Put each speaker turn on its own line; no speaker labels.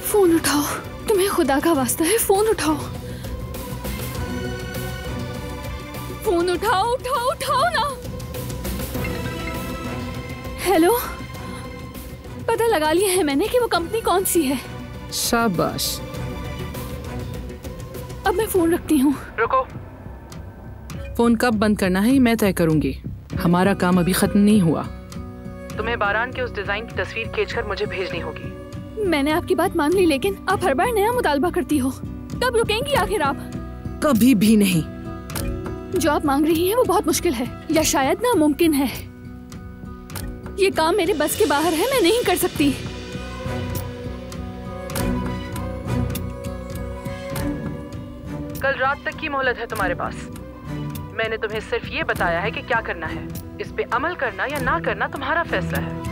Phone उठाओ, तुम्हें खुदा का वास्ता है, फोन उठाओ, फोन उठाओ, उठाओ उठाओ ना। हेलो, पता लगा लिया है मैंने कि वो कंपनी कौन सी है।
शाबाश।
अब मैं फोन रखती हूँ।
रुको, फोन कब बंद करना है मैं तय करूंगी। हमारा काम अभी खत्म नहीं हुआ। तुम्हें बारान के उस डिजाइन की तस्वीर खींचकर मुझे भेजनी होगी।
मैंने आपकी बात मान ली, लेकिन आप हर बार नया मुतालबा करती हो। कब रुकेंगी आखिर आप?
कभी भी नहीं।
जो आप मांग रही हैं वो बहुत मुश्किल है, या शायद नामुमकिन है। ये काम मेरे बस के बाहर है, मैं नहीं कर सकती।
कल रात तक की मोहलत है तुम्हारे पास। मैंने तुम्हें सिर्फ ये बताया है कि क्या करना है। इस पे अमल करना या ना करना तुम्हारा फैसला है।